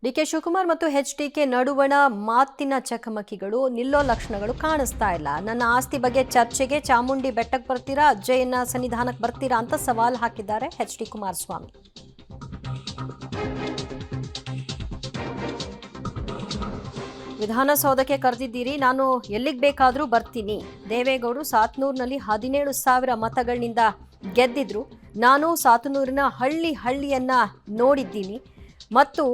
DK Shivakumar ಮತ್ತು HDK ನಡುವಣ ಮಾತಿನ ಚಕಮಕಿಗಳು ನಿಲ್ಲೋ ಲಕ್ಷಣಗಳು ಕಾಣಿಸ್ತಾ ಇಲ್ಲ. ನನ್ನ ಆಸ್ತಿ ಬಗ್ಗೆ ಚರ್ಚೆಗೆ ಚಾಮುಂಡಿ ಬೆಟ್ಟಕ್ಕೆ ಬರ್ತೀರಾ, ಅಜ್ಜಯ್ಯನ ಸನ್ನಿಧಾನಕ್ಕೆ ಬರ್ತೀರಾ ಅಂತ ಸವಾಲ್ ಹಾಕಿದ್ದಾರೆ ಎಚ್ಡಿ ಕುಮಾರಸ್ವಾಮಿ. ವಿಧಾನಸೌಧಕ್ಕೆ ಕರೆದಿದ್ದೀರಿ, ನಾನು ಎಲ್ಲಿಗೆ ಬೇಕಾದರೂ ಬರ್ತೀನಿ. ದೇವೇಗೌಡರು ಸಾತನೂರಿನಲ್ಲಿ 17,000 ಮತಗಳಿಂದ ಗೆದ್ದಿದ್ರು. ನಾನು ಸಾತನೂರಿನ ಹಳ್ಳಿಯನ್ನ ನೋಡಿದ್ದೀನಿ ಮತ್ತು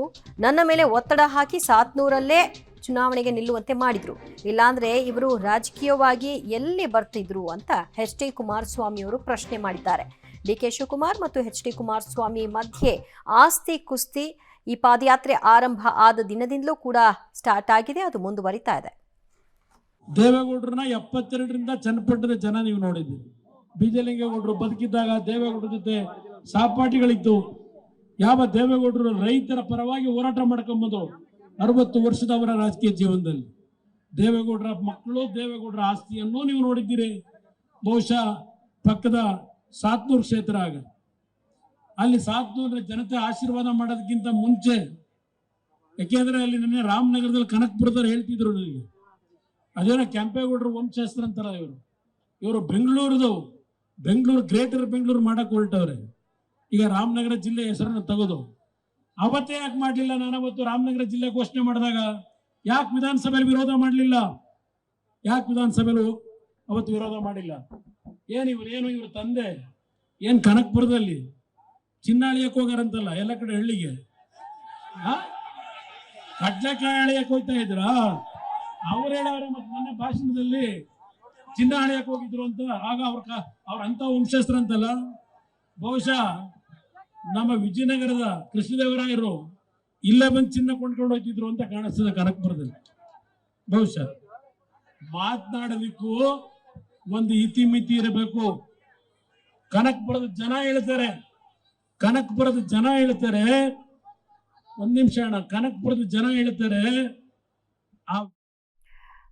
ನನ್ನ ಮೇಲೆ ಒತ್ತಡ ಹಾಕಿ ಸಾತನೂರಲ್ಲೇ ಚುನಾವಣೆಗೆ ನಿಲ್ಲುವಂತೆ ಮಾಡಿದ್ರು. ಇಲ್ಲಾಂದ್ರೆ ಇವರು ರಾಜಕೀಯವಾಗಿ ಎಲ್ಲಿ ಬರ್ತಿದ್ರು ಅಂತ ಎಚ್ಡಿ ಕುಮಾರಸ್ವಾಮಿ ಅವರು ಪ್ರಶ್ನೆ ಮಾಡಿದ್ದಾರೆ. ಡಿಕೆ ಶಿವಕುಮಾರ್ ಮತ್ತು ಎಚ್ಡಿ ಕುಮಾರಸ್ವಾಮಿ ಮಧ್ಯೆ ಆಸ್ತಿ ಕುಸ್ತಿ ಈ ಪಾದಯಾತ್ರೆ ಆರಂಭ ಆದ ದಿನದಿಂದಲೂ ಕೂಡ ಸ್ಟಾರ್ಟ್ ಆಗಿದೆ, ಅದು ಮುಂದುವರಿತಾ ಇದೆ. ದೇವೇಗೌಡರನ್ನ 72ರಿಂದ ಚನ್ನಪಟ್ಟಣದ ಜನ ನೀವು ನೋಡಿದ್ದೀರಿ. ಬಿಜಲಿಂಗೇಗೌಡರು ಬದುಕಿದ್ದಾಗ ದೇವೇಗೌಡರ ಜೊತೆ ಸಹಪಾಠಿಗಳಿತ್ತು. ಯಾವ ದೇವೇಗೌಡರು ರೈತರ ಪರವಾಗಿ ಹೋರಾಟ ಮಾಡ್ಕೊಂಬಂದು 60 ವರ್ಷದವರ ರಾಜಕೀಯ ಜೀವನದಲ್ಲಿ ದೇವೇಗೌಡರ ಮಕ್ಕಳು, ದೇವೇಗೌಡರ ಆಸ್ತಿಯನ್ನು ನೀವು ನೋಡಿದ್ದೀರಿ. ಬಹುಶಃ ಪಕ್ಕದ ಸಾತನೂರು ಕ್ಷೇತ್ರ ಆಗ ಅಲ್ಲಿ ಸಾತನೂರಿನ ಜನತೆ ಆಶೀರ್ವಾದ ಮಾಡೋದಕ್ಕಿಂತ ಮುಂಚೆ, ಯಾಕೆಂದ್ರೆ ಅಲ್ಲಿ ನಿನ್ನೆ ರಾಮನಗರದಲ್ಲಿ ಕನಕಪುರದವ್ರು ಹೇಳ್ತಿದ್ರು ನನಗೆ, ಅದೇನೋ ಕೆಂಪೇಗೌಡರು ವಂಶಸ್ತ್ರ ಅಂತಾರ ಇವರು ಬೆಂಗಳೂರು ಗ್ರೇಟರ್ ಬೆಂಗಳೂರು ಮಾಡಕ್ ಹೊರಟವ್ರೆ. ಈಗ ರಾಮನಗರ ಜಿಲ್ಲೆ ಹೆಸರನ್ನು ತೆಗೆದು ಅವತ್ತೇ ಯಾಕೆ ಮಾಡಲಿಲ್ಲ? ನಾನು ಅವತ್ತು ರಾಮನಗರ ಜಿಲ್ಲೆ ಘೋಷಣೆ ಮಾಡಿದಾಗ ಯಾಕೆ ವಿಧಾನಸಭೆಯಲ್ಲಿ ವಿರೋಧ ಮಾಡಲಿಲ್ಲ? ಯಾಕೆ ವಿಧಾನಸಭೆಯಲ್ಲಿ ಅವತ್ತು ವಿರೋಧ ಮಾಡಿಲ್ಲ? ಇವ್ರ ತಂದೆ ಏನ್ ಕನಕಪುರದಲ್ಲಿ ಚಿನ್ನ ಅಳಿಯಕ್ಕೆ ಹೋಗಾರಂತಲ್ಲ, ಎಲ್ಲ ಕಡೆ ಹಳ್ಳಿಗೆ ಕಡ್ಲೆಕಾಯಿ ಅಳಿಯಕ್ಕೆ ಹೋಗ್ತಾ ಇದ್ರ ಅವ್ರು ಹೇಳವ್ರೆ. ಮತ್ತೆ ಮೊನ್ನೆ ಭಾಷಣದಲ್ಲಿ ಚಿನ್ನ ಅಳಿಯಕ್ಕೆ ಹೋಗಿದ್ರು ಅಂತ. ಆಗ ಅವ್ರ ಅಂತ ವಂಶಸ್ತ್ರ ಅಂತಲ್ಲ. ಬಹುಶಃ ನಮ್ಮ ವಿಜಯನಗರದ ಕೃಷ್ಣದೇವರಾಯರು ಇಲ್ಲೇ ಬಂದು ಚಿನ್ನ ಕೊಂಡ್ಕೊಂಡು ಹೋಗ್ತಿದ್ರು ಅಂತ ಕಾಣಿಸ್ತದೆ ಕನಕಪುರದಲ್ಲಿ. ಬಹುಶಃ ಮಾತನಾಡೋದಕ್ಕೂ ಒಂದು ಇತಿಮಿತಿ ಇರಬೇಕು. ಕನಕಪುರದ ಜನ ಹೇಳ್ತಾರೆ, ಒಂದ್ ನಿಮಿಷ ಅಣ್ಣ, ಕನಕಪುರದ ಜನ ಹೇಳ್ತಾರೆ.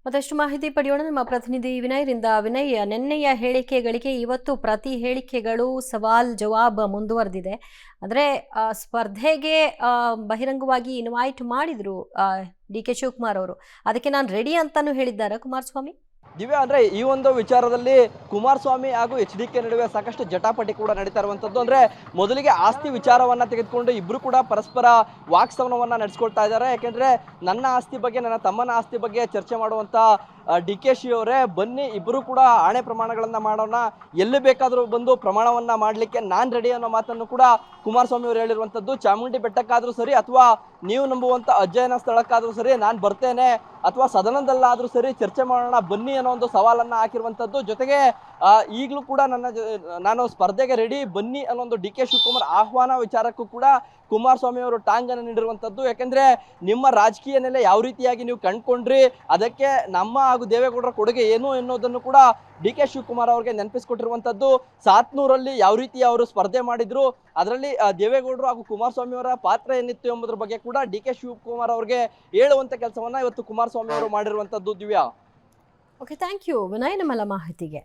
ಮತ್ತಷ್ಟು ಮಾಹಿತಿ ಪಡೆಯೋಣ ನಮ್ಮ ಪ್ರತಿನಿಧಿ ವಿನಯ್ರಿಂದ. ವಿನಯ್, ನಿನ್ನೆಯ ಹೇಳಿಕೆಗಳಿಗೆ ಇವತ್ತು ಪ್ರತಿ ಹೇಳಿಕೆಗಳು ಸವಾಲ್ ಜವಾಬ್ ಮುಂದುವರೆದಿದೆ. ಅಂದ್ರೆ ಸ್ಪರ್ಧೆಗೆ ಬಹಿರಂಗವಾಗಿ ಇನ್ವೈಟ್ ಮಾಡಿದ್ರು ಡಿಕೆ ಶಿವಕುಮಾರ್ ಅವರು, ಅದಕ್ಕೆ ನಾನು ರೆಡಿ ಅಂತಾನು ಹೇಳಿದ್ದಾರೆ ಕುಮಾರಸ್ವಾಮಿ. ದಿವ್ಯಾ, ಅಂದ್ರೆ ಈ ಒಂದು ವಿಚಾರದಲ್ಲಿ ಕುಮಾರಸ್ವಾಮಿ ಹಾಗೂ ಎಚ್ಡಿಕೆ ನಡುವೆ ಸಾಕಷ್ಟು ಜಟಾಪಟಿ ಕೂಡ ನಡೀತಾ ಇರುವಂತದ್ದು. ಅಂದ್ರೆ ಮೊದಲಿಗೆ ಆಸ್ತಿ ವಿಚಾರವನ್ನ ತೆಗೆದುಕೊಂಡು ಇಬ್ರು ಕೂಡ ಪರಸ್ಪರ ವಾಕ್ಸಮನವನ್ನ ನಡೆಸ್ಕೊಳ್ತಾ ಇದ್ದಾರೆ. ಯಾಕೆಂದ್ರೆ ನನ್ನ ಆಸ್ತಿ ಬಗ್ಗೆ, ನನ್ನ ತಮ್ಮನ ಆಸ್ತಿ ಬಗ್ಗೆ ಚರ್ಚೆ ಮಾಡುವಂತ ಡಿ ಕೆ ಶಿ ಅವರೇ, ಬನ್ನಿ ಇಬ್ಬರು ಕೂಡ ಆಣೆ ಪ್ರಮಾಣಗಳನ್ನ ಮಾಡೋಣ, ಎಲ್ಲಿ ಬೇಕಾದರೂ ಬಂದು ಪ್ರಮಾಣವನ್ನ ಮಾಡಲಿಕ್ಕೆ ನಾನ್ ರೆಡಿ ಅನ್ನೋ ಮಾತನ್ನು ಕೂಡ ಕುಮಾರಸ್ವಾಮಿ ಅವರು ಹೇಳಿರುವಂತದ್ದು. ಚಾಮುಂಡಿ ಬೆಟ್ಟಕ್ಕಾದ್ರೂ ಸರಿ ಅಥವಾ ನೀವು ನಂಬುವಂತ ಅಧ್ಯಯನ ಸ್ಥಳಕ್ಕಾದ್ರೂ ಸರಿ ನಾನು ಬರ್ತೇನೆ, ಅಥವಾ ಸದನದಲ್ಲಾದ್ರೂ ಸರಿ ಚರ್ಚೆ ಮಾಡೋಣ ಬನ್ನಿ ಅನ್ನೋ ಒಂದು ಸವಾಲನ್ನ ಹಾಕಿರುವಂತದ್ದು. ಜೊತೆಗೆ ಈಗಲೂ ಕೂಡ ನಾನು ಸ್ಪರ್ಧೆಗೆ ರೆಡಿ ಬನ್ನಿ ಅನ್ನೋ ಒಂದು ಡಿ ಕೆ ಶಿವಕುಮಾರ್ ಆಹ್ವಾನ ವಿಚಾರಕ್ಕೂ ಕೂಡ ಕುಮಾರಸ್ವಾಮಿ ಅವರು ಟಾಂಗ್ ಅನ್ನು ನೀಡಿರುವಂತದ್ದು. ಯಾಕೆಂದ್ರೆ ನಿಮ್ಮ ರಾಜಕೀಯ ನೆಲೆ ಯಾವ ರೀತಿಯಾಗಿ ನೀವು ಕಂಡುಕೊಂಡ್ರಿ, ಅದಕ್ಕೆ ನಮ್ಮ ಹಾಗೂ ದೇವೇಗೌಡರ ಕೊಡುಗೆ ಏನು ಎನ್ನುವುದನ್ನು ಕೂಡ ಡಿ ಕೆ ಶಿವಕುಮಾರ್ ಅವರಿಗೆ ನೆನಪಿಸಿಕೊಟ್ಟಿರುವಂತದ್ದು. ಸಾತನೂರಲ್ಲಿ ಯಾವ ರೀತಿ ಅವರು ಸ್ಪರ್ಧೆ ಮಾಡಿದ್ರು, ಅದರಲ್ಲಿ ದೇವೇಗೌಡರು ಹಾಗೂ ಕುಮಾರಸ್ವಾಮಿ ಅವರ ಪಾತ್ರ ಏನಿತ್ತು ಎಂಬುದರ ಬಗ್ಗೆ ಕೂಡ ಡಿ ಕೆ ಶಿವಕುಮಾರ್ ಅವರಿಗೆ ಹೇಳುವಂತ ಕೆಲಸವನ್ನ ಇವತ್ತು ಕುಮಾರಸ್ವಾಮಿ ಅವರು ಮಾಡಿರುವಂತದ್ದು. Divya, okay, thank you Vinay ನಮ್ಮೆಲ್ಲ ಮಾಹಿತಿಗೆ.